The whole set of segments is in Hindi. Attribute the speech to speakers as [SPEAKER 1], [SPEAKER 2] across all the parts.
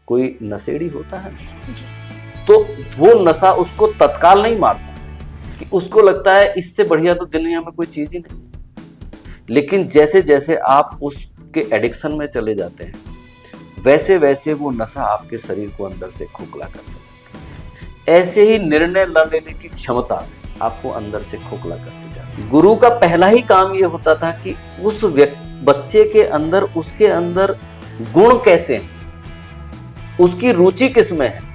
[SPEAKER 1] कोई नशेड़ी होता है
[SPEAKER 2] जी।
[SPEAKER 1] तो वो नशा उसको तत्काल नहीं मारता, कि उसको लगता है इससे बढ़िया तो दुनिया में कोई चीज ही नहीं। लेकिन जैसे जैसे आप उसके एडिक्शन में चले जाते हैं, वैसे वैसे वो नशा आपके शरीर को अंदर से खोखला कर देता है। ऐसे ही निर्णय न लेने की क्षमता आपको अंदर से खोखला करती जाती है। गुरु का पहला ही काम ये होता था कि उस बच्चे के अंदर, उसके अंदर गुण कैसे हैं, उसकी रुचि किस में है,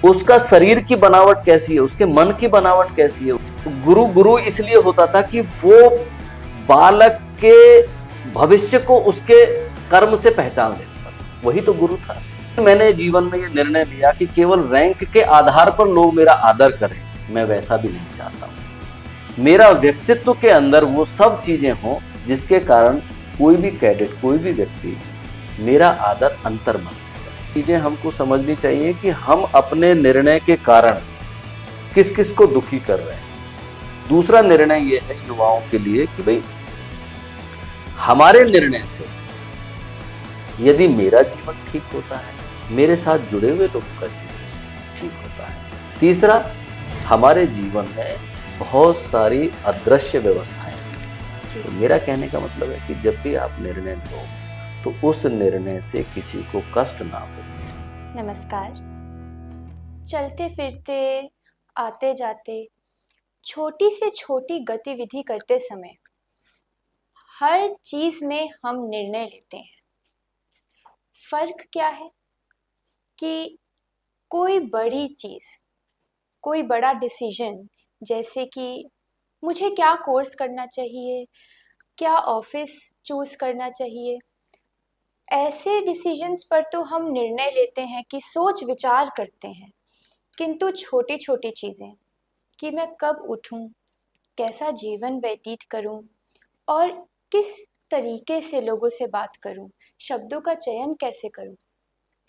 [SPEAKER 1] उसका शरीर की बनावट कैसी है, उसके मन की बनावट कैसी है। गुरु इसलिए होता था कि वो बालक के भविष्य को उसके कर्म से पहचान लेता था। वही तो गुरु था। मैंने जीवन में ये निर्णय लिया कि केवल रैंक के आधार पर लोग मेरा आदर करें, मैं वैसा भी नहीं चाहता हूं। मेरा व्यक्तित्व के अंदर वो सब चीजें हों जिसके कारण कोई भी कैडेट, कोई भी व्यक्ति मेरा आदर अंतर्मन से करे। चीजें हमको समझनी चाहिए कि हम अपने निर्णय के कारण किस किस को दुखी कर रहे हैं। दूसरा निर्णय ये है युवाओं के लिए कि भाई हमारे निर्णय से यदि मेरा जीवन ठीक होता है, मेरे साथ जुड़े हुए लोगों का जीवन ठीक होता है। तीसरा, हमारे जीवन में बहुत सारी अदृश्य व्यवस्थाएं हैं। तो मेरा कहने का मतलब है कि जब भी आप निर्णय लो तो उस निर्णय से किसी को कष्ट ना हो।
[SPEAKER 2] नमस्कार। चलते फिरते, आते जाते, छोटी से छोटी गतिविधि करते समय हर चीज में हम निर्णय लेते हैं। फर्क क्या है कि कोई बड़ी चीज, कोई बड़ा डिसीजन, जैसे कि मुझे क्या कोर्स करना चाहिए, क्या ऑफिस चूज करना चाहिए, ऐसे डिसीजंस पर तो हम निर्णय लेते हैं कि सोच विचार करते हैं। किंतु छोटी छोटी चीज़ें, कि मैं कब उठूं, कैसा जीवन व्यतीत करूं और किस तरीके से लोगों से बात करूं, शब्दों का चयन कैसे करूं,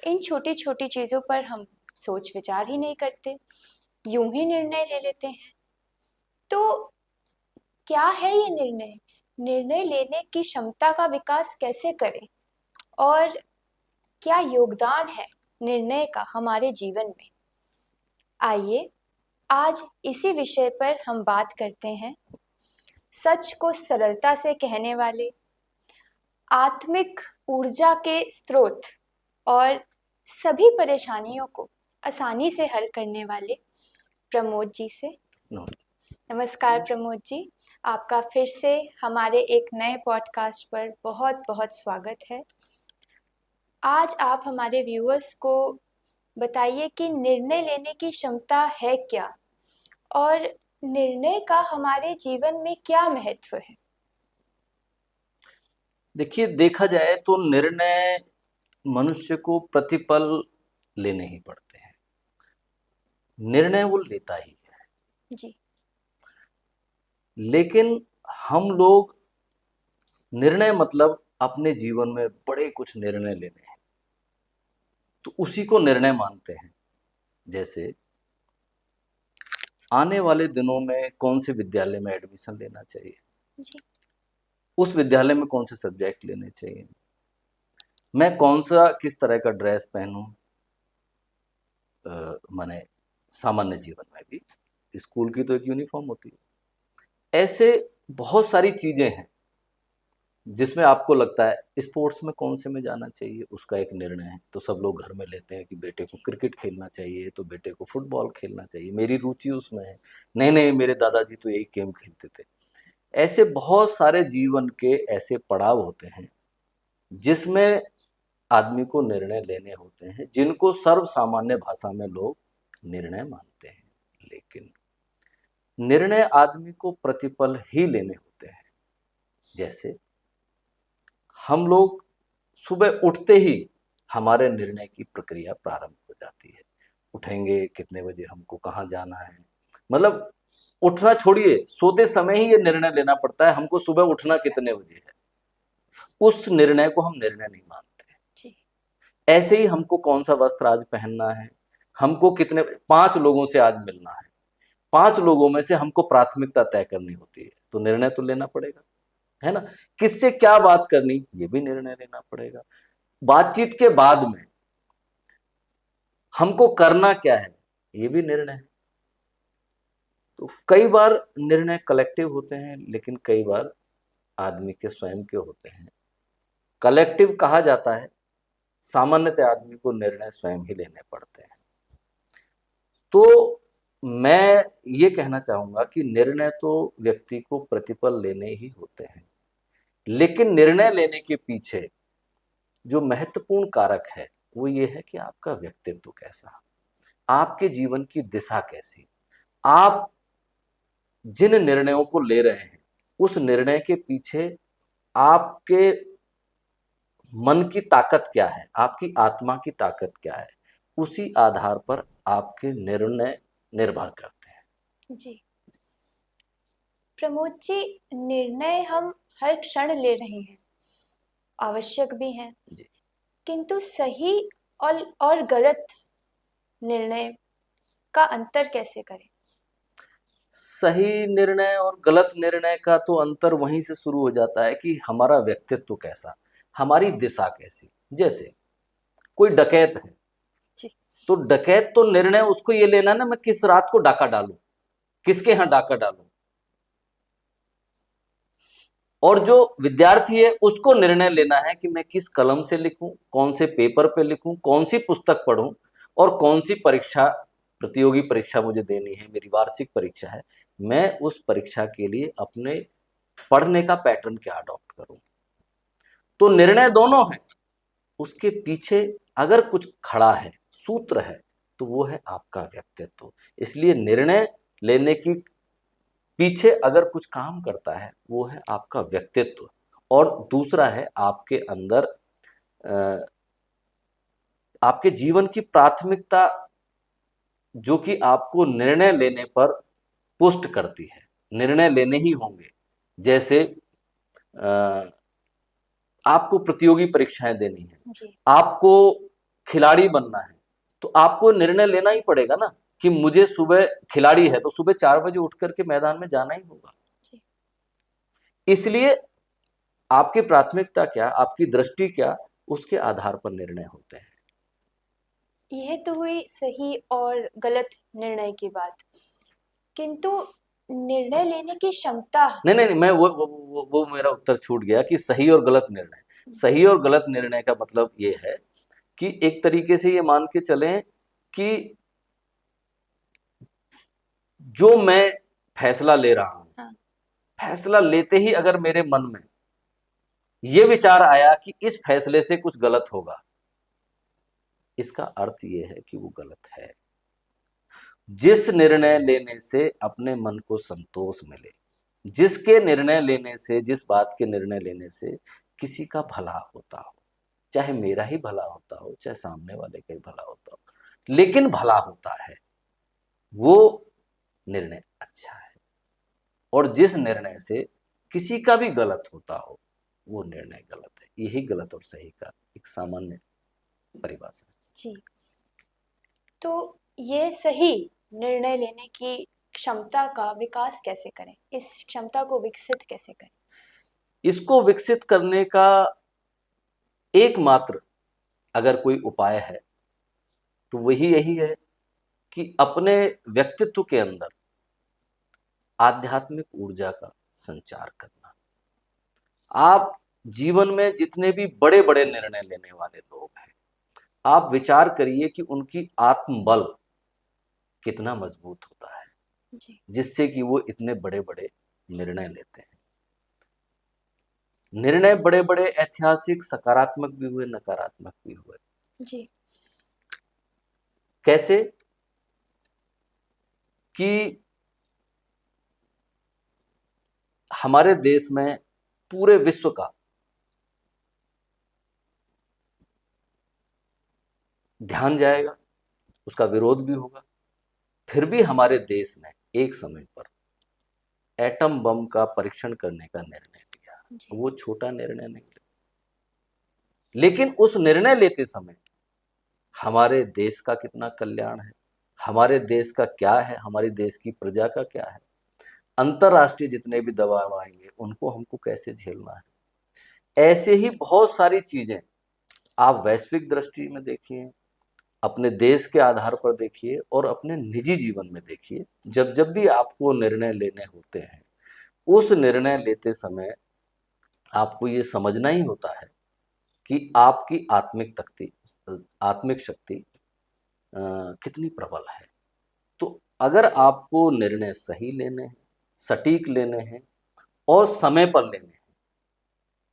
[SPEAKER 2] इन छोटी छोटी चीज़ों पर हम सोच विचार ही नहीं करते, यूं ही निर्णय ले लेते हैं। तो क्या है ये निर्णय? निर्णय लेने की क्षमता का विकास कैसे करें और क्या योगदान है निर्णय का हमारे जीवन में? आइए आज इसी विषय पर हम बात करते हैं। सच को सरलता से कहने वाले, आत्मिक ऊर्जा के स्रोत और सभी परेशानियों को आसानी से हल करने वाले प्रमोद जी से। नमस्कार प्रमोद जी, आपका फिर से हमारे एक नए पॉडकास्ट पर बहुत बहुत स्वागत है। आज आप हमारे व्यूअर्स को बताइए कि निर्णय लेने की क्षमता है क्या और निर्णय का हमारे जीवन में क्या महत्व है?
[SPEAKER 1] देखिए, देखा जाए तो निर्णय मनुष्य को प्रतिपल लेने ही पड़ते हैं। निर्णय वो लेता ही है
[SPEAKER 2] जी।
[SPEAKER 1] लेकिन हम लोग निर्णय मतलब अपने जीवन में बड़े कुछ निर्णय लेने हैं तो उसी को निर्णय मानते हैं। जैसे आने वाले दिनों में कौन से विद्यालय में एडमिशन लेना चाहिए
[SPEAKER 2] जी।
[SPEAKER 1] उस विद्यालय में कौन से सब्जेक्ट लेने चाहिए, मैं कौन सा किस तरह का ड्रेस पहनूं, माने सामान्य जीवन में भी स्कूल की तो एक यूनिफॉर्म होती है। ऐसे बहुत सारी चीजें हैं जिसमें आपको लगता है स्पोर्ट्स में कौन से में जाना चाहिए, उसका एक निर्णय है। तो सब लोग घर में लेते हैं कि बेटे को क्रिकेट खेलना चाहिए तो बेटे को फुटबॉल खेलना चाहिए, मेरी रुचि उसमें है। नहीं नहीं, मेरे दादाजी तो यही गेम खेलते थे। ऐसे बहुत सारे जीवन के ऐसे पड़ाव होते हैं जिसमें आदमी को निर्णय लेने होते हैं, जिनको सर्व सामान्य भाषा में लोग निर्णय मानते हैं। लेकिन निर्णय आदमी को प्रतिपल ही लेने होते हैं। जैसे हम लोग सुबह उठते ही हमारे निर्णय की प्रक्रिया प्रारंभ हो जाती है। उठेंगे कितने बजे, हमको कहाँ जाना है, मतलब उठना छोड़िए, सोते समय ही ये निर्णय लेना पड़ता है हमको सुबह उठना कितने बजे है। उस निर्णय को हम निर्णय नहीं मानते।
[SPEAKER 2] जी।
[SPEAKER 1] ऐसे ही हमको कौन सा वस्त्र आज पहनना है, हमको कितने 5 लोगों से आज मिलना है, 5 लोगों में से हमको प्राथमिकता तय करनी होती है तो निर्णय तो लेना पड़ेगा, है ना। किससे क्या बात करनी ये भी निर्णय लेना पड़ेगा। बातचीत के बाद में हमको करना क्या है, ये भी निर्णय है। तो कई बार निर्णय कलेक्टिव होते हैं, लेकिन कई बार आदमी के स्वयं के होते हैं। कलेक्टिव कहा जाता है, सामान्यतः आदमी को निर्णय स्वयं ही लेने पड़ते हैं। तो मैं ये कहना चाहूंगा कि निर्णय तो व्यक्ति को प्रतिपल लेने ही होते हैं, लेकिन निर्णय लेने के पीछे जो महत्वपूर्ण कारक है वो ये है कि आपका व्यक्तित्व कैसा, आपके जीवन की दिशा कैसी, आप जिन निर्णयों को ले रहे हैं उस निर्णय के पीछे आपके मन की ताकत क्या है, आपकी आत्मा की ताकत क्या है, उसी आधार पर आपके निर्णय निर्भर करते हैं।
[SPEAKER 2] जी प्रमोद जी, निर्णय हम हर क्षण ले रहे हैं, आवश्यक भी हैं,
[SPEAKER 1] जी।
[SPEAKER 2] किंतु सही और गलत निर्णय का अंतर कैसे करें?
[SPEAKER 1] सही निर्णय और गलत निर्णय का तो अंतर वहीं से शुरू हो जाता है कि हमारा व्यक्तित्व कैसा, हमारी दिशा कैसी। जैसे कोई डकैत है,
[SPEAKER 2] जी
[SPEAKER 1] तो डकैत तो निर्णय उसको ये लेना ना, मैं किस रात को डाका डालूं, किसके यहाँ डाका डालूं। और जो विद्यार्थी है उसको निर्णय लेना है कि मैं किस कलम से लिखूं, कौन से पेपर पे लिखूं, कौन सी पुस्तक पढूं और कौन सी परीक्षा, प्रतियोगी परीक्षा मुझे देनी है, मेरी वार्षिक परीक्षा है, मैं उस परीक्षा के लिए अपने पढ़ने का पैटर्न क्या अडॉप्ट करूं। तो निर्णय दोनों हैं, उसके पीछे अगर कुछ खड़ा है, सूत्र है, तो वो है आपका व्यक्तित्व। इसलिए निर्णय लेने की पीछे अगर कुछ काम करता है वो है आपका व्यक्तित्व, और दूसरा है आपके अंदर आपके जीवन की प्राथमिकता, जो कि आपको निर्णय लेने पर पुष्ट करती है। निर्णय लेने ही होंगे। जैसे आपको प्रतियोगी परीक्षाएं देनी है, आपको खिलाड़ी बनना है, तो आपको निर्णय लेना ही पड़ेगा ना कि मुझे सुबह खिलाड़ी है तो सुबह 4 बजे उठ करके मैदान में जाना ही होगा। इसलिए आपकी प्राथमिकता क्या, आपकी दृष्टि क्या, उसके आधार पर निर्णय होते हैं।
[SPEAKER 2] यह तो हुई सही और गलत निर्णय की बात, किंतु निर्णय लेने की क्षमता।
[SPEAKER 1] नहीं, मैं वो मेरा उत्तर छूट गया कि सही और गलत निर्णय। सही और गलत निर्णय का मतलब ये है कि एक तरीके से ये मान के चलें कि जो मैं फैसला ले रहा हूं,
[SPEAKER 2] हाँ।
[SPEAKER 1] फैसला लेते ही अगर मेरे मन में ये विचार आया कि इस फैसले से कुछ गलत होगा, इसका अर्थ ये है कि वो गलत है। जिस निर्णय लेने से अपने मन को संतोष मिले, जिसके निर्णय लेने से, जिस बात के निर्णय लेने से किसी का भला होता हो, चाहे मेरा ही भला होता हो, चाहे सामने वाले का ही भला होता हो, लेकिन भला होता है, वो निर्णय अच्छा है। और जिस निर्णय से किसी का भी गलत होता हो, वो निर्णय गलत है। यही गलत और सही का एक सामान्य परिभाषा है।
[SPEAKER 2] जी, तो ये सही निर्णय लेने की क्षमता का विकास कैसे करें, इस क्षमता को विकसित कैसे करें?
[SPEAKER 1] इसको विकसित करने का एकमात्र अगर कोई उपाय है तो वही यही है कि अपने व्यक्तित्व के अंदर आध्यात्मिक ऊर्जा का संचार करना। आप जीवन में जितने भी बड़े बड़े निर्णय लेने वाले लोग हैं, आप विचार करिए कि उनकी आत्मबल कितना मजबूत होता है, जिससे कि वो इतने बड़े बड़े निर्णय लेते हैं। निर्णय बड़े बड़े ऐतिहासिक सकारात्मक भी हुए, नकारात्मक भी हुए।
[SPEAKER 2] जी।
[SPEAKER 1] कैसे कि हमारे देश में पूरे विश्व का ध्यान जाएगा, उसका विरोध भी होगा, फिर भी हमारे देश ने एक समय पर एटम बम का परीक्षण करने का निर्णय लिया। वो छोटा निर्णय नहीं लिया, लेकिन उस निर्णय लेते समय हमारे देश का कितना कल्याण है, हमारे देश का क्या है, हमारे देश की प्रजा का क्या है, अंतरराष्ट्रीय जितने भी दबाव आएंगे उनको हमको कैसे झेलना है। ऐसे ही बहुत सारी चीजें आप वैश्विक दृष्टि में देखिए, अपने देश के आधार पर देखिए और अपने निजी जीवन में देखिए, जब जब भी आपको निर्णय लेने होते हैं, उस निर्णय लेते समय आपको ये समझना ही होता है कि आपकी आत्मिक शक्ति कितनी प्रबल है। तो अगर आपको निर्णय सही लेने हैं, सटीक लेने हैं और समय पर लेने हैं,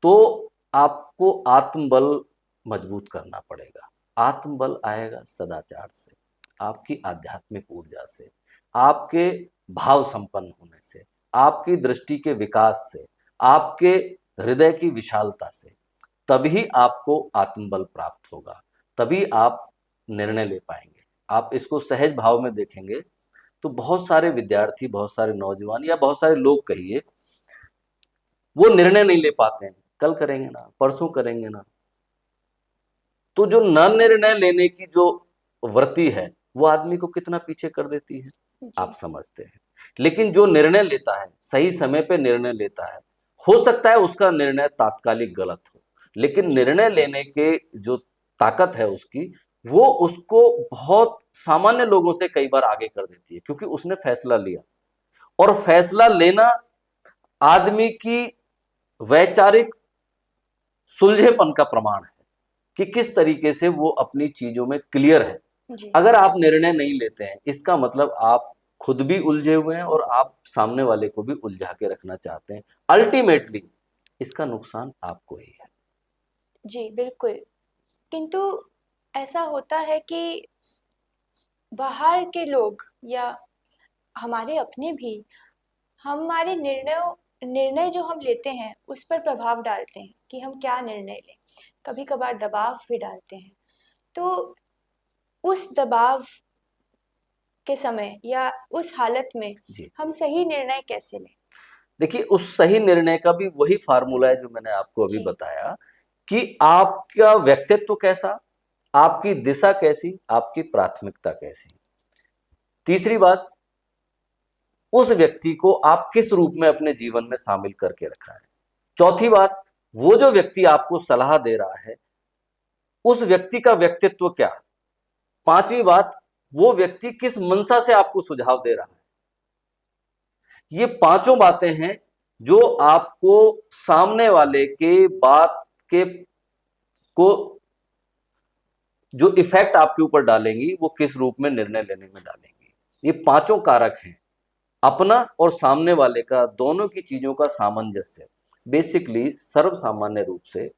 [SPEAKER 1] तो आपको आत्मबल मजबूत करना पड़ेगा। आत्मबल आएगा सदाचार से, आपकी आध्यात्मिक ऊर्जा से, आपके भाव संपन्न होने से, आपकी दृष्टि के विकास से, आपके हृदय की विशालता से। तभी आपको आत्मबल प्राप्त होगा, तभी आप निर्णय ले पाएंगे। आप इसको सहज भाव में देखेंगे तो बहुत सारे विद्यार्थी, बहुत सारे नौजवान या बहुत सारे लोग कहिए, वो निर्णय नहीं ले पाते हैं। कल करेंगे ना, परसों करेंगे ना। तो जो न निर्णय लेने की जो वृत्ति है वो आदमी को कितना पीछे कर देती है, आप समझते हैं। लेकिन जो निर्णय लेता है, सही समय पे निर्णय लेता है, हो सकता है उसका निर्णय तात्कालिक गलत हो, लेकिन निर्णय लेने के जो ताकत है उसकी, वो उसको बहुत सामान्य लोगों से कई बार आगे कर देती है, क्योंकि उसने फैसला लिया। और फैसला लेना आदमी की वैचारिक सुलझेपन का प्रमाण है कि किस तरीके से वो अपनी चीजों में क्लियर है। अगर आप निर्णय नहीं लेते हैं, इसका मतलब आप खुद भी उलझे हुए हैं और आप सामने वाले को भी उलझा के रखना चाहते हैं। अल्टीमेटली इसका नुकसान आपको ही है।
[SPEAKER 2] जी बिल्कुल। किंतु ऐसा होता है कि बाहर के लोग या हमारे अपने भी हमारे निर्णय जो हम लेते हैं उस पर प्रभाव डालते हैं कि हम क्या निर्णय लें। कभी कभार दबाव भी डालते हैं। तो उस दबाव के समय या उस हालत में हम सही निर्णय कैसे लें?
[SPEAKER 1] देखिए, उस सही निर्णय का भी वही फार्मूला है जो मैंने आपको अभी बताया कि आपका व्यक्तित्व कैसा, आपकी दिशा कैसी, आपकी प्राथमिकता कैसी। तीसरी बात, उस व्यक्ति को आप किस रूप में अपने जीवन में शामिल करके रखा है। चौथी बात, वो जो व्यक्ति आपको सलाह दे रहा है उस व्यक्ति का व्यक्तित्व क्या। पांचवी बात, वो व्यक्ति किस मंशा से आपको सुझाव दे रहा है। ये पांचों बातें हैं जो आपको सामने वाले के बात के को जो इफेक्ट आपके ऊपर डालेंगी, वो किस रूप में निर्णय लेने में डालेंगी। ये पांचों कारक हैं, अपना और सामने वाले का, दोनों की चीजों का सामंजस्य। बेसिकली सर्वसामान्य रूप से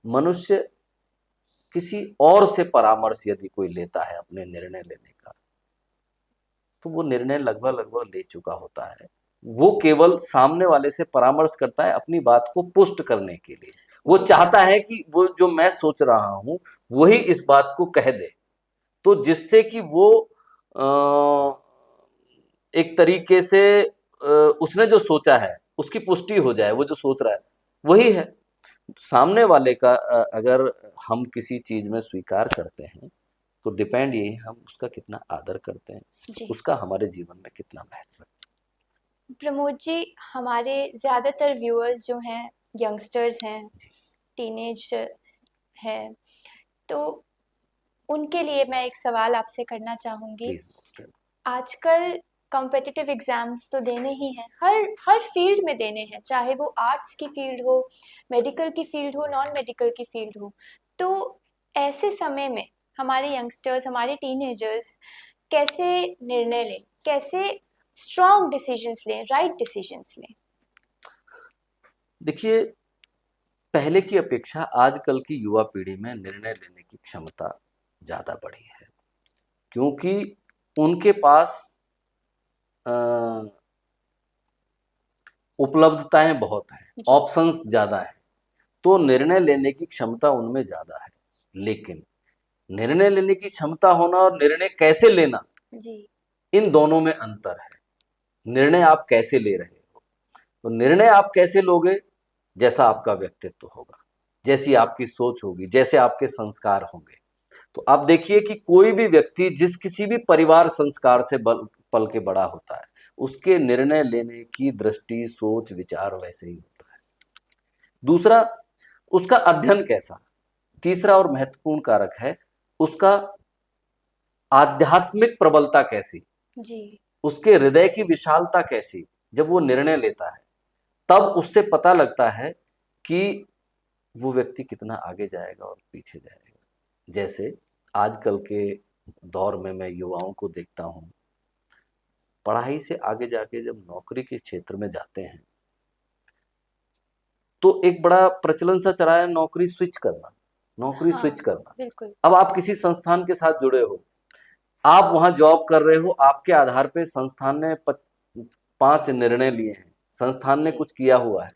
[SPEAKER 1] मनुष्य किसी और से परामर्श यदि कोई लेता है अपने निर्णय लेने का, तो वो निर्णय लगभग ले चुका होता है। वो केवल सामने वाले से परामर्श करता है अपनी बात को पुष्ट करने के लिए। वो चाहता है कि वो जो मैं सोच रहा हूं वही इस बात को कह दे, तो जिससे कि वो एक तरीके से उसने जो सोचा है उसकी पुष्टि हो जाए। वो जो सोच रहा है वही है। सामने वाले का अगर हम किसी चीज में स्वीकार करते हैं तो डिपेंड ये हम उसका कितना आदर करते हैं, उसका हमारे जीवन में कितना महत्व है।
[SPEAKER 2] प्रमोद जी, हमारे ज़्यादातर व्यूअर्स जो हैं यंगस्टर्स हैं, टीनेज हैं, तो उनके लिए मैं एक सवाल आपसे करना चाहूँगी। आजकल कॉम्पिटिटिव एग्ज़ाम्स तो देने ही हैं, हर फील्ड में देने हैं, चाहे वो आर्ट्स की फील्ड हो, मेडिकल की फील्ड हो, नॉन मेडिकल की फील्ड हो। तो ऐसे समय में हमारे यंगस्टर्स, हमारे टीनेजर्स कैसे निर्णय लें, कैसे स्ट्रॉन्ग डिसीजंस लें, राइट डिसीजंस लें?
[SPEAKER 1] देखिए, पहले की अपेक्षा आजकल की युवा पीढ़ी में निर्णय लेने की क्षमता ज़्यादा बढ़ी है, क्योंकि उनके पास उपलब्धताएं बहुत हैं, ऑप्शंस ज़्यादा हैं, तो निर्णय लेने की क्षमता उनमें ज़्यादा है। लेकिन निर्णय लेने की क्षमता होना और निर्णय कैसे लेना, इन दोनों में अंतर है। निर्णय आप कैसे ले रहे हो, तो निर्णय आप कैसे लोगे, जैसा आपका व्यक्तित्व होगा, जैसी आपकी सोच होगी, जैसे आपके संस्कार होंगे। तो आप देखिए कि कोई भी व्यक्ति जिस किसी भी परिवार संस्कार से पल के बड़ा होता है, उसके निर्णय लेने की दृष्टि, सोच, विचार वैसे ही होता है। दूसरा, उसका अध्ययन कैसा। तीसरा और महत्वपूर्ण कारक है उसका आध्यात्मिक प्रबलता कैसी,
[SPEAKER 2] जी।
[SPEAKER 1] उसके हृदय की विशालता कैसी। जब वो निर्णय लेता है तब उससे पता लगता है कि वो व्यक्ति कितना आगे जाएगा और पीछे जाएगा। जैसे आजकल के दौर में मैं युवाओं को देखता हूँ, पढ़ाई से आगे जाके जब नौकरी के क्षेत्र में जाते हैं तो एक बड़ा प्रचलन सा चला है नौकरी स्विच करना, नौकरी
[SPEAKER 2] हाँ,
[SPEAKER 1] स्विच करना।
[SPEAKER 2] बिल्कुल।
[SPEAKER 1] अब आप किसी संस्थान के साथ जुड़े हो, आप वहां जॉब कर रहे हो, आपके आधार पे संस्थान ने 5 निर्णय लिए हैं, संस्थान ने
[SPEAKER 2] जी।
[SPEAKER 1] कुछ किया हुआ है,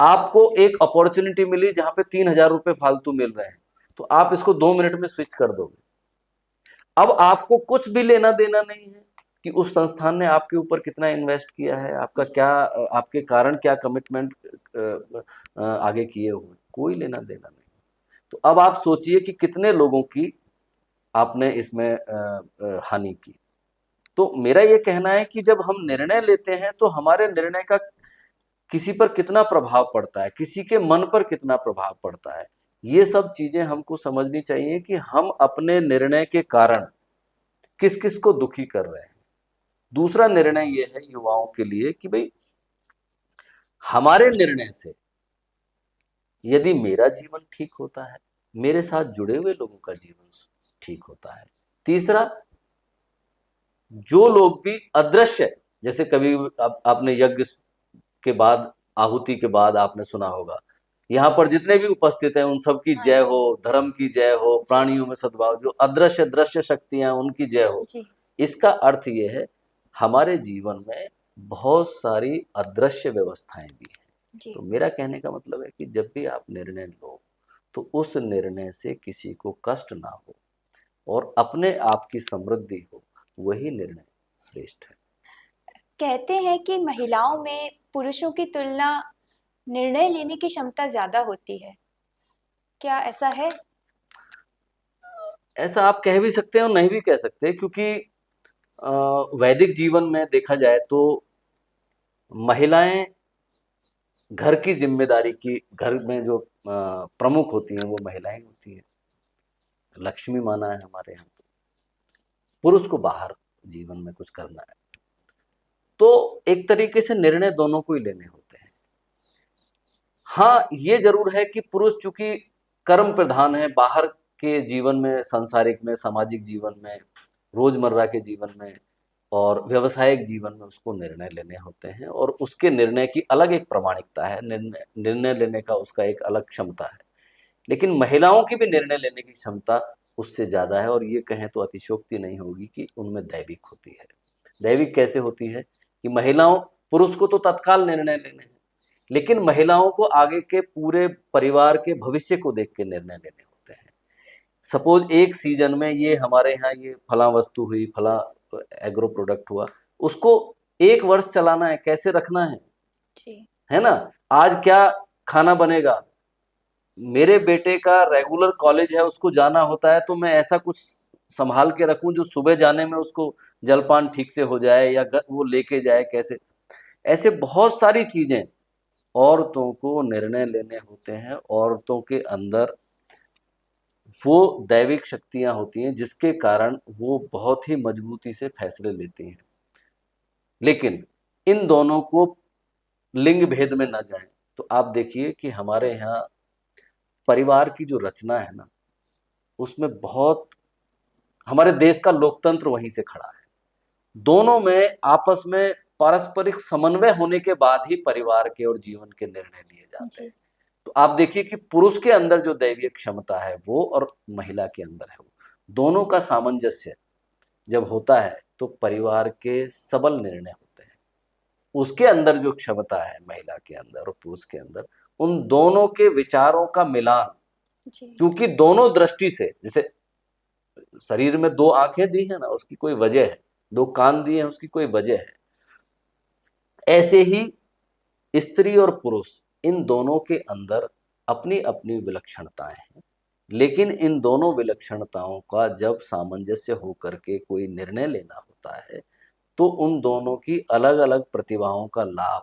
[SPEAKER 1] आपको एक अपॉर्चुनिटी मिली जहां पे 3,000 रुपए फालतू मिल रहे हैं, तो आप इसको 2 मिनट में स्विच कर दोगे। अब आपको कुछ भी लेना देना नहीं है कि उस संस्थान ने आपके ऊपर कितना इन्वेस्ट किया है, आपका क्या, आपके कारण क्या कमिटमेंट आगे किए हुए, कोई लेना देना नहीं। तो अब आप सोचिए कि कितने लोगों की आपने इसमें हानि की। तो मेरा ये कहना है कि जब हम निर्णय लेते हैं तो हमारे निर्णय का किसी पर कितना प्रभाव पड़ता है, किसी के मन पर कितना प्रभाव पड़ता है, ये सब चीजें हमको समझनी चाहिए कि हम अपने निर्णय के कारण किस किस को दुखी कर रहे हैं। दूसरा निर्णय ये है युवाओं के लिए कि भाई हमारे निर्णय से यदि मेरा जीवन ठीक होता है, मेरे साथ जुड़े हुए लोगों का जीवन ठीक होता है। तीसरा, जो लोग भी अदृश्य, जैसे कभी आपने यज्ञ के बाद, आहुति के बाद आपने सुना होगा, यहाँ पर जितने भी उपस्थित हैं उन सब की
[SPEAKER 2] हाँ
[SPEAKER 1] जय
[SPEAKER 2] जी।
[SPEAKER 1] हो, धर्म की जय हो,
[SPEAKER 2] जी।
[SPEAKER 1] प्राणियों में सद्भाव, जो अदृश्य दृश्य शक्तियां उनकी जय हो।
[SPEAKER 2] जी।
[SPEAKER 1] इसका अर्थ ये है हमारे जीवन में बहुत सारी अदृश्य व्यवस्थाएं भी हैं।
[SPEAKER 2] जी।
[SPEAKER 1] तो मेरा कहने का मतलब है कि जब भी आप निर्णय लो तो उस निर्णय से किसी को कष्ट ना हो और अपने आप की समृद्धि हो, वही निर्णय श्रेष्ठ है।
[SPEAKER 2] कहते हैं कि महिलाओं में पुरुषों की तुलना निर्णय लेने की क्षमता ज्यादा होती है, क्या ऐसा है?
[SPEAKER 1] ऐसा आप कह भी सकते हैं और नहीं भी कह सकते, क्योंकि वैदिक जीवन में देखा जाए तो महिलाएं घर की जिम्मेदारी की, घर में जो प्रमुख होती हैं वो महिलाएं होती हैं, लक्ष्मी माना है हमारे यहाँ। तो पुरुष को बाहर जीवन में कुछ करना है, तो एक तरीके से निर्णय दोनों को ही लेने होते हैं। हाँ, ये जरूर है कि पुरुष चूंकि कर्म प्रधान है, बाहर के जीवन में, सांसारिक में, सामाजिक जीवन में, रोजमर्रा के जीवन में और व्यवसायिक जीवन में उसको निर्णय लेने होते हैं और उसके निर्णय की अलग एक प्रामाणिकता है, निर्णय लेने का उसका एक अलग क्षमता है। लेकिन महिलाओं की भी निर्णय लेने की क्षमता उससे ज्यादा है, और ये कहें तो अतिशयोक्ति नहीं होगी कि उनमें दैविक होती है। दैविक कैसे होती है कि महिलाओं, पुरुष को तो तत्काल निर्णय लेने हैं, लेकिन महिलाओं को आगे के पूरे परिवार के भविष्य को देख के निर्णय लेने होते हैं। सपोज एक सीजन में ये हमारे यहाँ ये फला वस्तु हुई, फला एग्रो प्रोडक्ट हुआ, उसको 1 वर्ष चलाना है, कैसे रखना है,
[SPEAKER 2] जी।
[SPEAKER 1] है ना। आज क्या खाना बनेगा, मेरे बेटे का रेगुलर कॉलेज है, उसको जाना होता है, तो मैं ऐसा कुछ संभाल के रखूं जो सुबह जाने में उसको जलपान ठीक से हो जाए या वो लेके जाए कैसे। ऐसे बहुत सारी चीजें औरतों को निर्णय लेने होते हैं। औरतों के अंदर वो दैविक शक्तियां होती हैं जिसके कारण वो बहुत ही मजबूती से फैसले लेती हैं। लेकिन इन दोनों को लिंग भेद में न जाएं। तो आप देखिए कि हमारे यहाँ परिवार की जो रचना है ना, उसमें बहुत, हमारे देश का लोकतंत्र वहीं से खड़ा है। दोनों में आपस में पारस्परिक समन्वय होने के बाद ही परिवार के और जीवन के निर्णय लिए जाते हैं। तो आप देखिए कि पुरुष के अंदर जो दैवीय क्षमता है वो, और महिला के अंदर है वो, दोनों का सामंजस्य जब होता है तो परिवार के सबल निर्णय होते हैं। उसके अंदर जो क्षमता है महिला के अंदर और पुरुष के अंदर, उन दोनों के विचारों का मिलान,
[SPEAKER 2] जी।
[SPEAKER 1] क्योंकि दोनों दृष्टि से, जैसे शरीर में 2 आंखें दी है ना, उसकी कोई वजह है, 2 कान दिए हैं उसकी कोई वजह है। ऐसे ही स्त्री और पुरुष, इन दोनों के अंदर अपनी अपनी विलक्षणताएं हैं, लेकिन इन दोनों विलक्षणताओं का जब सामंजस्य होकर के कोई निर्णय लेना होता है तो उन दोनों की अलग अलग प्रतिभाओं का लाभ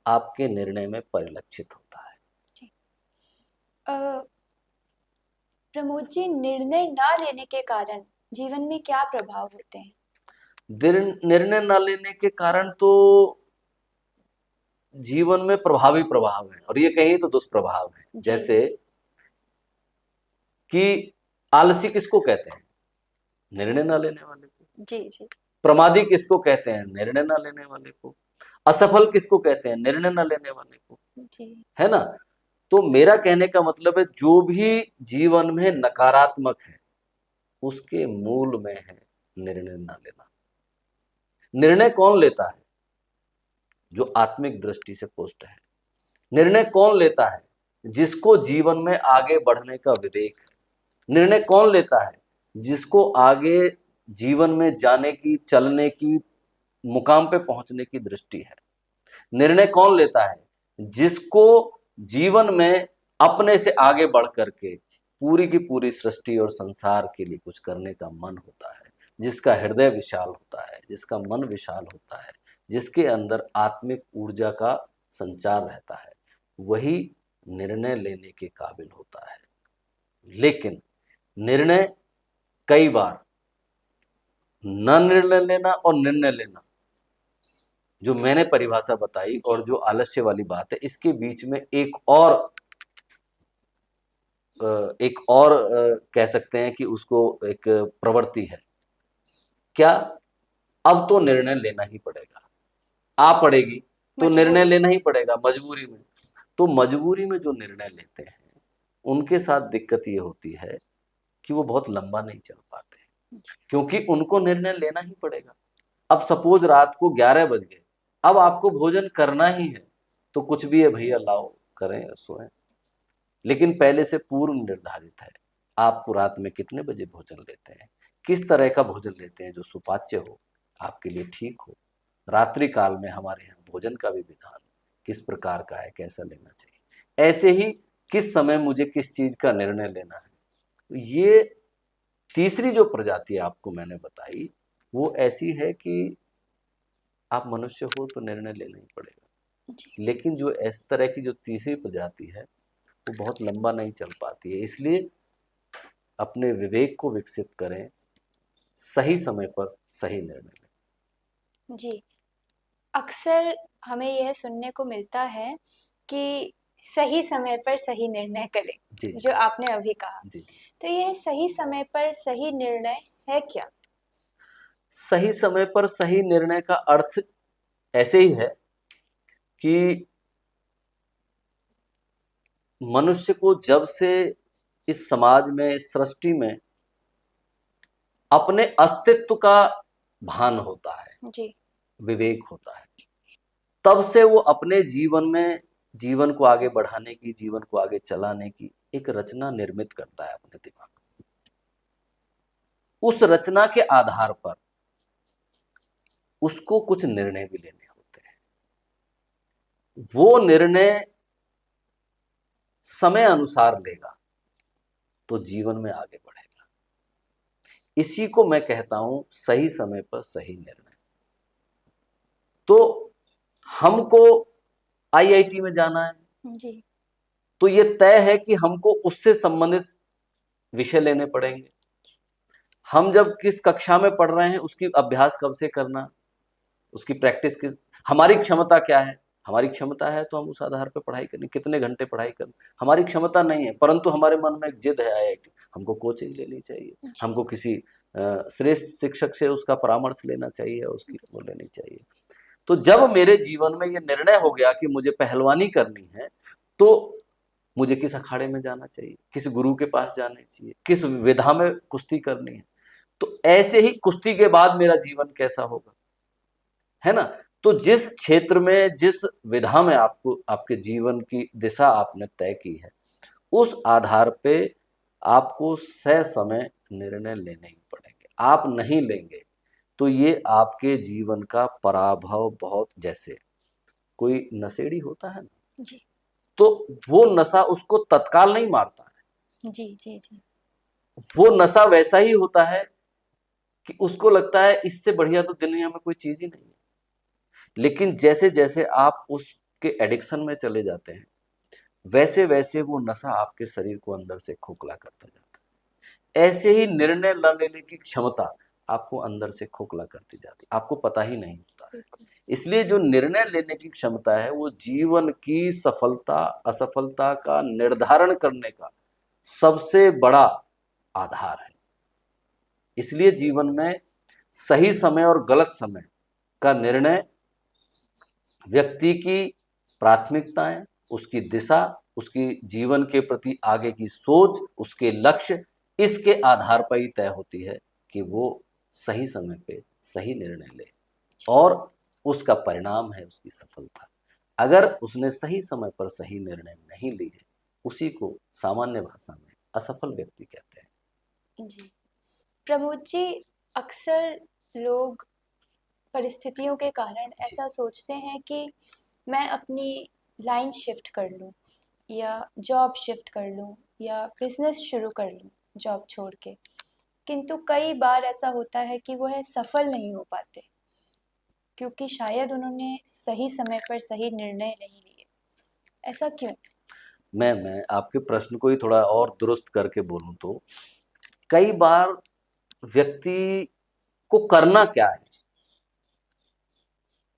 [SPEAKER 1] आपके निर्णय में परिलक्षित होता है।
[SPEAKER 2] अ, प्रमोद जी, निर्णय ना लेने के कारण जीवन में क्या प्रभाव होते हैं?
[SPEAKER 1] निर्णय न लेने के कारण तो जीवन में प्रभावी प्रभाव है, और ये कहीं तो दुष्प्रभाव है।
[SPEAKER 2] जी।
[SPEAKER 1] जैसे कि आलसी किसको कहते हैं? निर्णय न लेने वाले को।
[SPEAKER 2] जी जी।
[SPEAKER 1] प्रमादी किसको कहते हैं? निर्णय न लेने वाले को। असफल किसको कहते हैं? निर्णय न लेने वाले को,
[SPEAKER 2] जी
[SPEAKER 1] है ना? तो मेरा कहने का मतलब है, जो भी जीवन में नकारात्मक है उसके मूल में है निर्णय न लेना। निर्णय कौन लेता है? जो आत्मिक दृष्टि से पुष्ट है। निर्णय कौन लेता है? जिसको जीवन में आगे बढ़ने का विवेक है। निर्णय कौन लेता है? जिसको आगे जीवन में जाने की, चलने की, मुकाम पे पहुंचने की दृष्टि है। निर्णय कौन लेता है? जिसको जीवन में अपने से आगे बढ़ करके पूरी की पूरी सृष्टि और संसार के लिए कुछ करने का मन होता है, जिसका हृदय विशाल होता है, जिसका मन विशाल होता है, जिसके अंदर आत्मिक ऊर्जा का संचार रहता है, वही निर्णय लेने के काबिल होता है। लेकिन निर्णय कई बार न निर्णय लेना और निर्णय लेना, जो मैंने परिभाषा बताई और जो आलस्य वाली बात है, इसके बीच में एक और कह सकते हैं कि उसको एक प्रवृत्ति है। क्या? अब तो निर्णय लेना ही पड़ेगा, आ पड़ेगी तो निर्णय लेना ही पड़ेगा, मजबूरी में। तो मजबूरी में जो निर्णय लेते हैं उनके साथ दिक्कत ये होती है कि वो बहुत लंबा नहीं चल पाते, क्योंकि उनको निर्णय लेना ही पड़ेगा। अब सपोज रात को 11 बज गए, अब आपको भोजन करना ही है, तो कुछ भी है भैया, लाओ, करें, सोएं। लेकिन पहले से पूर्व निर्धारित है आपको रात में कितने बजे भोजन लेते हैं, किस तरह का भोजन लेते हैं जो सुपाच्य हो, आपके लिए ठीक हो। रात्रि काल में हमारे यहाँ भोजन का भी विधान किस प्रकार का है, कैसा लेना चाहिए। ऐसे ही किस समय मुझे किस चीज का निर्णय लेना है। तो ये तीसरी जो प्रजाति आपको मैंने बताई वो ऐसी है कि आप मनुष्य हो तो निर्णय लेना ही पड़ेगा। लेकिन जो इस तरह की जो तीसरी प्रजाति है वो बहुत लंबा नहीं चल पाती है। इसलिए अपने विवेक को विकसित करें, सही समय पर सही निर्णय लें।
[SPEAKER 2] जी। अक्सर हमें यह सुनने को मिलता है कि सही समय पर सही निर्णय करें,
[SPEAKER 1] जी
[SPEAKER 2] जो आपने अभी कहा।
[SPEAKER 1] जी।
[SPEAKER 2] तो यह सही समय पर सही निर्णय है क्या?
[SPEAKER 1] सही समय पर सही निर्णय का अर्थ ऐसे ही है कि मनुष्य को जब से इस समाज में, इस सृष्टि में अपने अस्तित्व का भान होता है,
[SPEAKER 2] जी।
[SPEAKER 1] विवेक होता है, तब से वो अपने जीवन में जीवन को आगे बढ़ाने की, जीवन को आगे चलाने की एक रचना निर्मित करता है अपने दिमाग में। उस रचना के आधार पर उसको कुछ निर्णय भी लेने होते हैं। वो निर्णय समय अनुसार लेगा तो जीवन में आगे बढ़ेगा। इसी को मैं कहता हूं सही समय पर सही निर्णय। तो हमको आईआईटी में जाना है
[SPEAKER 2] जी।
[SPEAKER 1] तो ये तय है कि हमको उससे संबंधित विषय लेने पड़ेंगे। हम जब किस कक्षा में पढ़ रहे हैं उसकी अभ्यास कब से करना, उसकी प्रैक्टिस किस, हमारी क्षमता क्या है। हमारी क्षमता है तो हम उस आधार पर पढ़ाई करें, कितने घंटे पढ़ाई करें। हमारी क्षमता नहीं है परंतु हमारे मन में एक जिद है आईआईटी, हमको कोचिंग लेनी चाहिए, हमको किसी श्रेष्ठ शिक्षक से उसका परामर्श लेना चाहिए, उसकी वो लेनी चाहिए। तो जब मेरे जीवन में ये निर्णय हो गया कि मुझे पहलवानी करनी है तो मुझे किस अखाड़े में जाना चाहिए, किस गुरु के पास जाना चाहिए, किस विधा में कुश्ती करनी है। तो ऐसे ही कुश्ती के बाद मेरा जीवन कैसा होगा, है ना। तो जिस क्षेत्र में, जिस विधा में आपको आपके जीवन की दिशा आपने तय की है, उस आधार पे आपको सह समय निर्णय लेने ही पड़ेंगे। आप नहीं लेंगे तो ये आपके जीवन का पराभव, बहुत, जैसे कोई नशेड़ी होता है ना,
[SPEAKER 2] जी
[SPEAKER 1] तो वो नशा उसको तत्काल नहीं मारता है।
[SPEAKER 2] जी जी। जी।
[SPEAKER 1] वो नशा वैसा ही होता है कि उसको लगता है इससे बढ़िया तो दुनिया में कोई चीज ही नहीं है। लेकिन जैसे जैसे आप उसके एडिक्शन में चले जाते हैं वैसे वैसे वो नशा आपके शरीर को अंदर से खोखला करता जाता है। ऐसे ही निर्णय लेने की क्षमता आपको अंदर से खोखला करती जाती है, आपको पता ही नहीं होता है।
[SPEAKER 2] बिल्कुल।
[SPEAKER 1] इसलिए जो निर्णय लेने की क्षमता है वो जीवन की सफलता असफलता का निर्धारण करने का सबसे बड़ा आधार है। इसलिए जीवन में सही समय और गलत समय का निर्णय व्यक्ति की प्राथमिकताएं, उसकी दिशा, उसकी जीवन के प्रति आगे की सोच, उसके लक्ष्य, इसके आधार पर ही तय होती है कि वो सही समय पे सही निर्णय ले और उसका परिणाम है उसकी सफलता। अगर उसने सही समय पर सही निर्णय नहीं लिए, उसी को सामान्य भाषा में असफल व्यक्ति कहते हैं।
[SPEAKER 2] जी प्रमोद जी, अक्सर लोग परिस्थितियों के कारण ऐसा सोचते हैं कि मैं अपनी लाइन शिफ्ट कर लूं या जॉब शिफ्ट कर लूं या बिजनेस शुरू कर लूं जॉब छोड़ के, किंतु कई बार ऐसा होता है कि वह सफल नहीं हो पाते क्योंकि शायद उन्होंने सही समय पर सही निर्णय नहीं लिए। ऐसा क्यों?
[SPEAKER 1] मैं आपके प्रश्न को ही थोड़ा और दुरुस्त करके बोलूं तो कई बार व्यक्ति को करना क्या है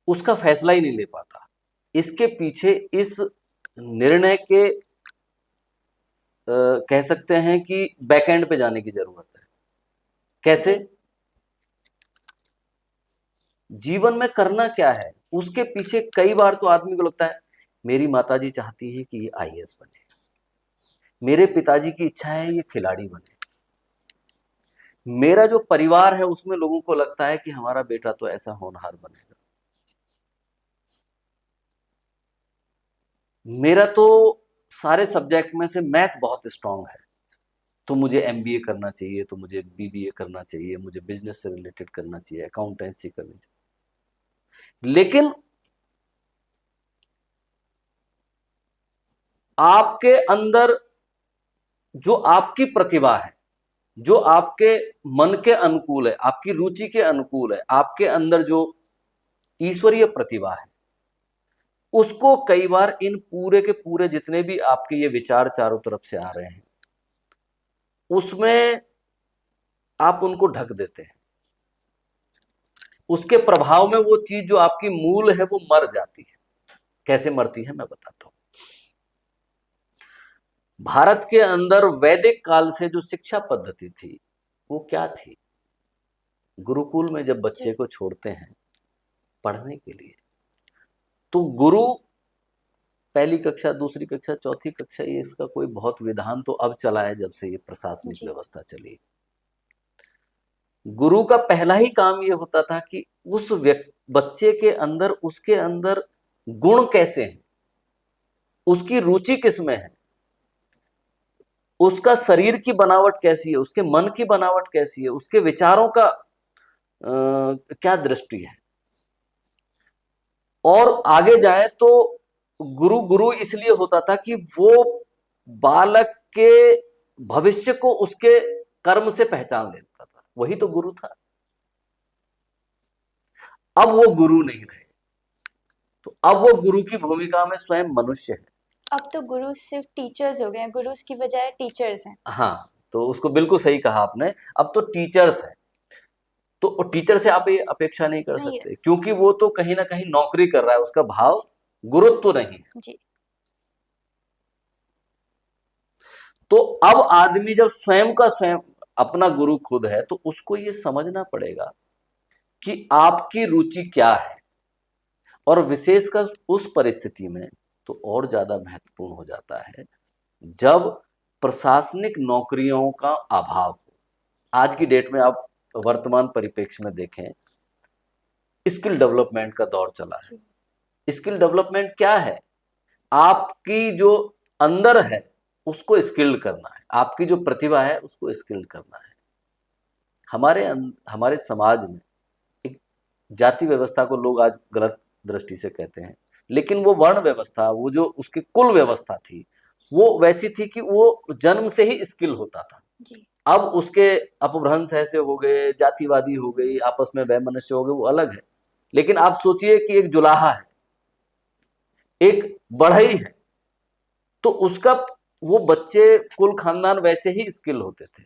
[SPEAKER 1] उसका फैसला ही नहीं ले पाता। इसके पीछे इस निर्णय के कह सकते हैं कि बैकएंड पे जाने की जरूरत है। कैसे? जीवन में करना क्या है उसके पीछे कई बार तो आदमी को लगता है मेरी माताजी चाहती है कि ये आईएएस बने, मेरे पिताजी की इच्छा है ये खिलाड़ी बने, मेरा जो परिवार है उसमें लोगों को लगता है कि हमारा बेटा तो ऐसा होनहार बनेगा, मेरा तो सारे सब्जेक्ट में से मैथ बहुत स्ट्रांग है तो मुझे एमबीए करना चाहिए, तो मुझे बीबीए करना चाहिए, मुझे बिजनेस से रिलेटेड करना चाहिए, अकाउंटेंसी करनी चाहिए। लेकिन आपके अंदर जो आपकी प्रतिभा है, जो आपके मन के अनुकूल है, आपकी रुचि के अनुकूल है, आपके अंदर जो ईश्वरीय प्रतिभा है, उसको कई बार इन पूरे के पूरे जितने भी आपके ये विचार चारों तरफ से आ रहे हैं उसमें आप उनको ढक देते हैं। उसके प्रभाव में वो चीज जो आपकी मूल है वो मर जाती है। कैसे मरती है मैं बताता हूं। भारत के अंदर वैदिक काल से जो शिक्षा पद्धति थी वो क्या थी? गुरुकुल में जब बच्चे को छोड़ते हैं पढ़ने के लिए तो गुरु पहली कक्षा, दूसरी कक्षा, चौथी कक्षा, ये इसका कोई बहुत विधान तो अब चला है जब से ये प्रशासनिक व्यवस्था चली। गुरु का पहला ही काम ये होता था कि उस बच्चे के अंदर, उसके अंदर गुण कैसे हैं, उसकी रुचि किस में है, उसका शरीर की बनावट कैसी है, उसके मन की बनावट कैसी है, उसके विचारों का क्या दृष्टि है। और आगे जाए तो गुरु गुरु इसलिए होता था कि वो बालक के भविष्य को उसके कर्म से पहचान लेता था, वही तो गुरु था। अब वो गुरु नहीं रहे, तो अब वो गुरु की भूमिका में स्वयं मनुष्य है।
[SPEAKER 2] अब तो गुरु सिर्फ टीचर्स हो गए हैं, गुरुस की बजाय टीचर्स हैं।
[SPEAKER 1] हाँ, तो उसको बिल्कुल सही कहा आपने, अब तो टीचर्स है। तो टीचर से आप ये अपेक्षा नहीं कर सकते क्योंकि वो तो कहीं ना कहीं नौकरी कर रहा है, उसका भाव गुरुत्व तो नहीं है
[SPEAKER 2] जी।
[SPEAKER 1] तो अब आदमी जब स्वयं का स्वयं अपना गुरु खुद है तो उसको ये समझना पड़ेगा कि आपकी रुचि क्या है। और विशेषकर उस परिस्थिति में तो और ज्यादा महत्वपूर्ण हो जाता है जब प्रशासनिक नौकरियों का अभाव हो। आज की डेट में आप वर्तमान परिप्रेक्ष्य में देखें, स्किल डेवलपमेंट का दौर चला है। स्किल डेवलपमेंट क्या है? आपकी जो अंदर है उसको स्किल्ड करना है, आपकी जो प्रतिभा है उसको स्किल्ड करना है। हमारे समाज में एक जाति व्यवस्था को लोग आज गलत दृष्टि से कहते हैं, लेकिन वो वर्ण व्यवस्था, वो जो उसकी कुल व्यवस्था थी वो वैसी थी कि वो जन्म से ही स्किल होता था
[SPEAKER 2] जी।
[SPEAKER 1] अब उसके अपभ्रंश ऐसे हो गए, जातिवादी हो गई, आपस में वैमनस्य हो गए, वो अलग है। लेकिन आप सोचिए कि एक जुलाहा है, एक बढ़ई है, तो उसका वो बच्चे कुल खानदान वैसे ही स्किल होते थे।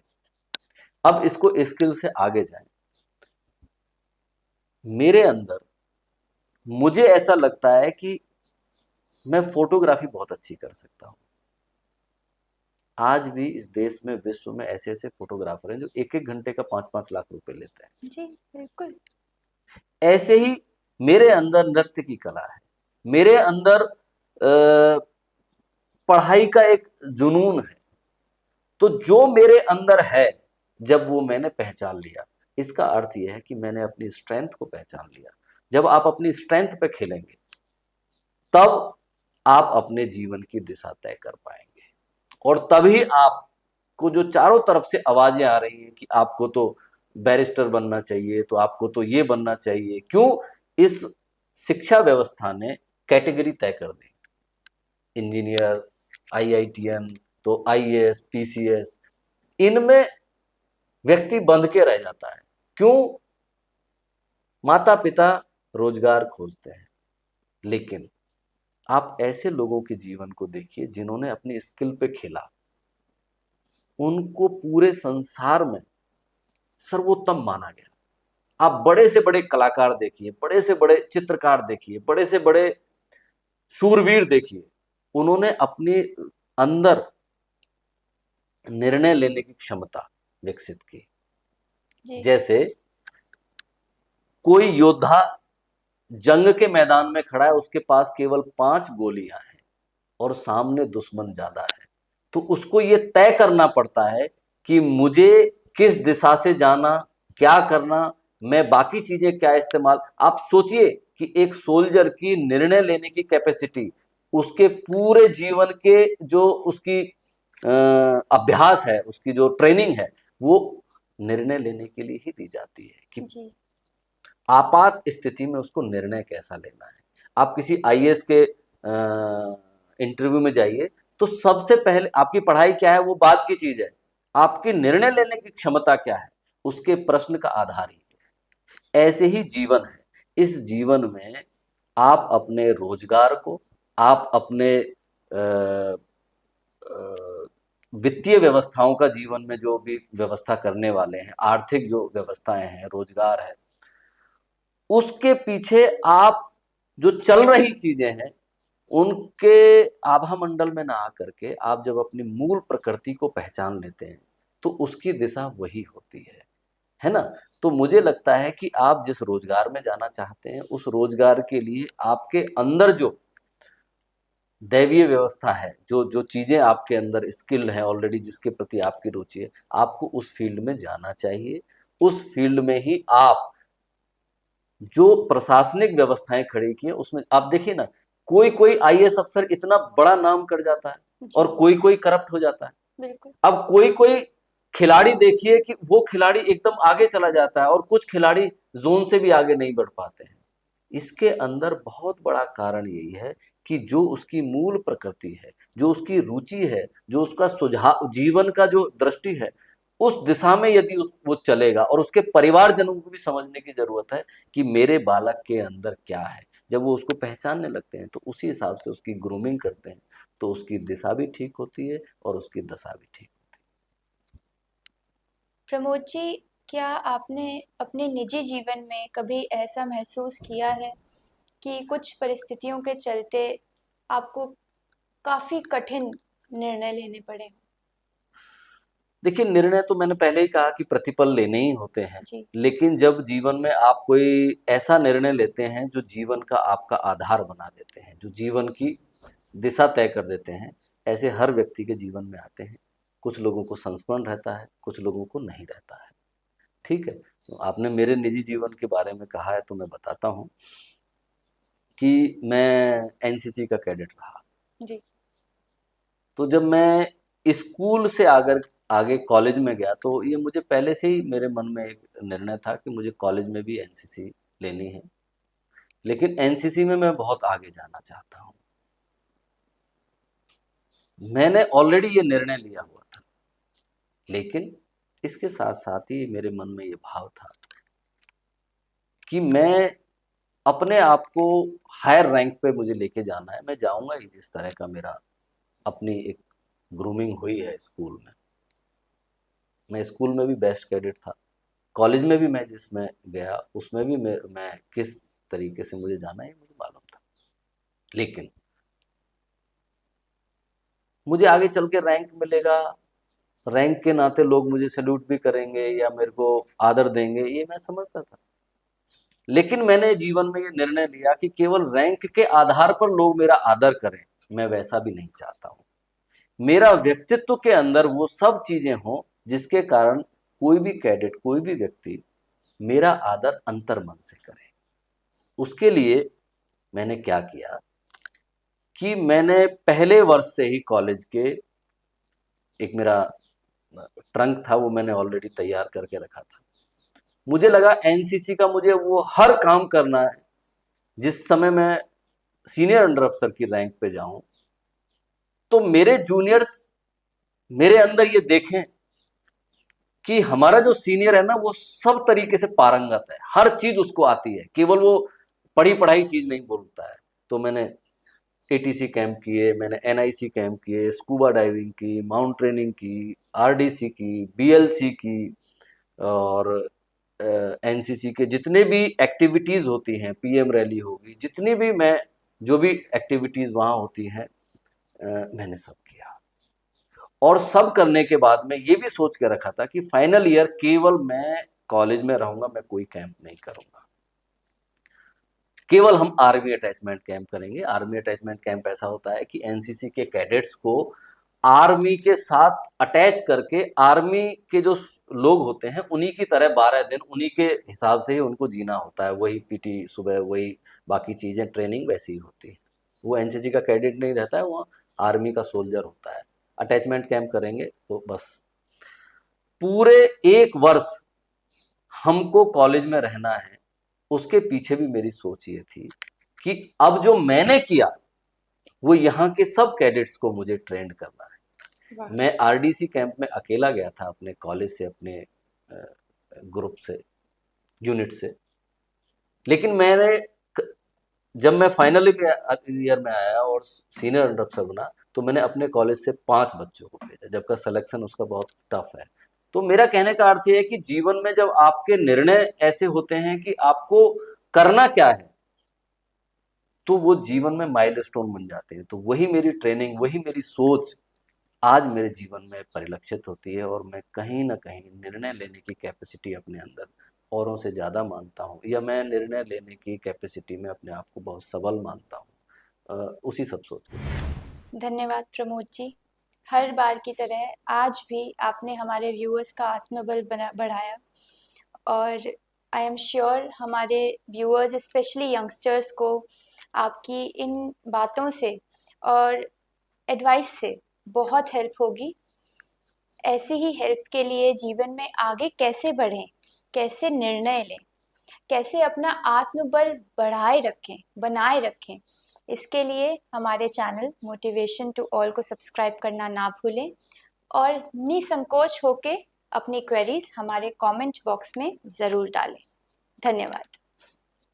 [SPEAKER 1] अब इसको स्किल से आगे जाएं। मेरे अंदर मुझे ऐसा लगता है कि मैं फोटोग्राफी बहुत अच्छी कर सकता हूं। आज भी इस देश में, विश्व में ऐसे ऐसे फोटोग्राफर हैं जो एक एक घंटे का 5-5 लाख रुपए लेते हैं।
[SPEAKER 2] जी बिल्कुल।
[SPEAKER 1] ऐसे ही मेरे अंदर नृत्य की कला है, मेरे अंदर पढ़ाई का एक जुनून है। तो जो मेरे अंदर है, जब वो मैंने पहचान लिया, इसका अर्थ यह है कि मैंने अपनी स्ट्रेंथ को पहचान लिया। जब आप अपनी स्ट्रेंथ पे खेलेंगे, तब आप अपने जीवन की दिशा तय कर पाएंगे। और तभी आपको जो चारों तरफ से आवाजें आ रही हैं कि आपको तो बैरिस्टर बनना चाहिए, तो आपको तो ये बनना चाहिए, क्यों? इस शिक्षा व्यवस्था ने कैटेगरी तय कर दी। इंजीनियर, आईआईटीएन, तो आईएएस, पीसीएस, इनमें व्यक्ति बंध के रह जाता है। क्यों? माता पिता रोजगार खोजते हैं, लेकिन आप ऐसे लोगों के जीवन को देखिए जिन्होंने अपनी स्किल पे खेला, उनको पूरे संसार में सर्वोत्तम माना गया। आप बड़े से बड़े कलाकार देखिए, बड़े से बड़े चित्रकार देखिए, बड़े से बड़े शूरवीर देखिए, उन्होंने अपने अंदर निर्णय लेने की क्षमता विकसित की।
[SPEAKER 2] जी
[SPEAKER 1] जैसे कोई योद्धा जंग के मैदान में खड़ा है, उसके पास केवल 5 गोलियां हैं और सामने दुश्मन ज्यादा है, तो उसको ये तय करना पड़ता है कि मुझे किस दिशा से जाना, क्या करना, मैं बाकी चीजें क्या इस्तेमाल। आप सोचिए कि एक सोल्जर की निर्णय लेने की कैपेसिटी उसके पूरे जीवन के जो उसकी अभ्यास है, उसकी जो ट्रेनिंग है, वो निर्णय लेने के लिए ही दी जाती है कि
[SPEAKER 2] जी
[SPEAKER 1] आपात स्थिति में उसको निर्णय कैसा लेना है। आप किसी आईएएस के इंटरव्यू में जाइए, तो सबसे पहले आपकी पढ़ाई क्या है वो बात की चीज है, आपकी निर्णय लेने की क्षमता क्या है, उसके प्रश्न का आधार ही है। ऐसे ही जीवन है। इस जीवन में आप अपने रोजगार को, आप अपने वित्तीय व्यवस्थाओं का, जीवन में जो भी व्यवस्था करने वाले हैं, आर्थिक जो व्यवस्थाएं हैं, रोजगार है, उसके पीछे आप जो चल रही चीजें हैं, उनके आभा मंडल में ना आकर के आप जब अपनी मूल प्रकृति को पहचान लेते हैं, तो उसकी दिशा वही होती है ना? तो मुझे लगता है कि आप जिस रोजगार में जाना चाहते हैं, उस रोजगार के लिए आपके अंदर जो दैवीय व्यवस्था है, जो जो चीजें आपके अंदर स्किल है ऑलरेडी, जिसके प्रति आपकी रुचि है, आपको उस फील्ड में जाना चाहिए। उस फील्ड में ही आप जो प्रशासनिक व्यवस्थाएं खड़ी की हैं, उसमें आप देखिए ना, कोई कोई आईएएस अफसर इतना बड़ा नाम कर जाता है और कोई कोई करप्ट हो जाता है।
[SPEAKER 2] बिल्कुल।
[SPEAKER 1] अब कोई कोई खिलाड़ी देखिए कि वो खिलाड़ी एकदम आगे चला जाता है और कुछ खिलाड़ी जोन से भी आगे नहीं बढ़ पाते हैं। इसके अंदर बहुत बड़ा कारण यही है कि जो उसकी मूल प्रकृति है, जो उसकी रुचि है, जो उसका सुझाव, जीवन का जो दृष्टि है, उस दिशा में यदि वो चलेगा, और उसके परिवारजनों को भी समझने की जरूरत है कि मेरे बालक के अंदर क्या है। जब वो उसको पहचानने लगते हैं, तो उसी हिसाब से उसकी ग्रूमिंग करते हैं, तो उसकी दिशा भी ठीक होती है और उसकी दशा भी ठीक।
[SPEAKER 2] प्रमोद जी, क्या आपने अपने निजी जीवन में कभी ऐसा महसूस किया है कि कुछ परिस्थितियों के चलते आपको काफ़ी कठिन निर्णय लेने पड़े?
[SPEAKER 1] देखिए, निर्णय तो मैंने पहले ही कहा कि प्रतिपल लेने ही होते हैं।
[SPEAKER 2] जी
[SPEAKER 1] लेकिन जब जीवन में आप कोई ऐसा निर्णय लेते हैं जो जीवन का आपका आधार बना देते हैं, जो जीवन की दिशा तय कर देते हैं, ऐसे हर व्यक्ति के जीवन में आते हैं। कुछ लोगों को संस्मरण रहता है, कुछ लोगों को नहीं रहता है। ठीक है? तो आपने मेरे निजी जीवन के बारे में कहा है, तो मैं बताता हूँ कि मैं एनसीसी का कैडेट रहा।
[SPEAKER 2] जी
[SPEAKER 1] तो जब मैं स्कूल से आगे आगे कॉलेज में गया, तो ये मुझे पहले से ही मेरे मन में एक निर्णय था कि मुझे कॉलेज में भी एनसीसी लेनी है। लेकिन एनसीसी में मैं बहुत आगे जाना चाहता हूँ। मैंने ऑलरेडी ये निर्णय लिया हुआ था, लेकिन इसके साथ साथ ही मेरे मन में ये भाव था कि मैं अपने आप को हायर रैंक पे मुझे लेके जाना है। मैं जाऊंगा ही जिस तरह का मेरा अपनी एक ग्रूमिंग हुई है स्कूल में। मैं स्कूल में भी बेस्ट कैडेट था, कॉलेज में भी मैं जिसमें गया उसमें भी मैं किस तरीके से मुझे जाना है मुझे मालूम था। लेकिन मुझे आगे चल के रैंक मिलेगा, रैंक के नाते लोग मुझे सैल्यूट भी करेंगे या मेरे को आदर देंगे, ये मैं समझता था। लेकिन मैंने जीवन में ये निर्णय लिया कि केवल रैंक के आधार पर लोग मेरा आदर करें, मैं वैसा भी नहीं चाहता हूँ। मेरा व्यक्तित्व के अंदर वो सब चीजें हों जिसके कारण कोई भी कैडेट, कोई भी व्यक्ति मेरा आदर अंतर्मन से करे। उसके लिए मैंने क्या किया कि मैंने पहले वर्ष से ही कॉलेज के एक मेरा ट्रंक था, वो मैंने ऑलरेडी तैयार करके रखा था। मुझे लगा एनसीसी का मुझे वो हर काम करना है जिस समय मैं सीनियर अंडर अफसर की रैंक पे जाऊं तो मेरे जूनियर्स मेरे अंदर ये देखें कि हमारा जो सीनियर है ना वो सब तरीके से पारंगत है, हर चीज उसको आती है, केवल वो पढ़ी पढ़ाई चीज नहीं बोलता है। तो मैंने एटीसी कैंप किए, मैंने एनआईसी कैंप किए, स्कूबा डाइविंग की, माउंट ट्रेनिंग की, आरडीसी की, बीएलसी की, और एनसीसी के जितने भी एक्टिविटीज होती हैं, पीएम रैली होगी, जितनी भी मैं जो भी एक्टिविटीज वहाँ होती हैं मैंने सब किया। और सब करने के बाद मैं ये भी सोच के रखा था कि फाइनल ईयर केवल मैं कॉलेज में रहूंगा, मैं कोई कैंप नहीं करूंगा, केवल हम आर्मी अटैचमेंट कैंप करेंगे। आर्मी अटैचमेंट कैंप ऐसा होता है कि एनसीसी के कैडेट्स को आर्मी के साथ अटैच करके आर्मी के जो लोग होते हैं उन्हीं की तरह 12 दिन उन्हीं के हिसाब से ही उनको जीना होता है। वही पीटी सुबह, वही बाकी चीजें, ट्रेनिंग वैसी ही होती है। वो एनसीसी का कैडेट नहीं रहता है, वो आर्मी का सोल्जर होता है। अटैचमेंट कैंप करेंगे तो बस पूरे एक वर्ष हमको कॉलेज में रहना है। उसके पीछे भी मेरी सोच ये थी कि अब जो मैंने किया वो यहाँ के सब कैडेट्स को मुझे ट्रेंड करना है। मैं आरडीसी कैंप में अकेला गया था अपने कॉलेज से, अपने ग्रुप से, यूनिट से। लेकिन मैंने जब मैं फाइनल ईयर में आया और सीनियर अंडर अफसर बना तो मैंने अपने कॉलेज से 5 बच्चों को भेजा, जबकि सिलेक्शन उसका बहुत टफ है। तो मेरा कहने का अर्थ ये है कि जीवन में जब आपके निर्णय ऐसे होते हैं कि आपको करना क्या है तो वो जीवन में माइलस्टोन बन जाते हैं। तो वही मेरी ट्रेनिंग, वही मेरी सोच आज मेरे जीवन में परिलक्षित होती है और मैं कहीं ना कहीं निर्णय लेने की कैपेसिटी अपने अंदर औरों से ज़्यादा मानता हूँ, या मैं निर्णय लेने की कैपेसिटी में अपने आप को बहुत सबल मानता हूँ, उसी सब सोच के।
[SPEAKER 2] धन्यवाद प्रमोद जी। हर बार की तरह आज भी आपने हमारे व्यूअर्स का आत्मबल बढ़ाया और आई एम श्योर हमारे व्यूअर्स स्पेशली यंगस्टर्स को आपकी इन बातों से और एडवाइस से बहुत हेल्प होगी। ऐसी ही हेल्प के लिए जीवन में आगे कैसे बढ़ें, कैसे निर्णय लें, कैसे अपना आत्मबल बनाए रखें, इसके लिए हमारे चैनल मोटिवेशन टू ऑल को सब्सक्राइब करना ना भूलें और निसंकोच होके अपनी क्वेरीज हमारे कमेंट बॉक्स में ज़रूर डालें। धन्यवाद।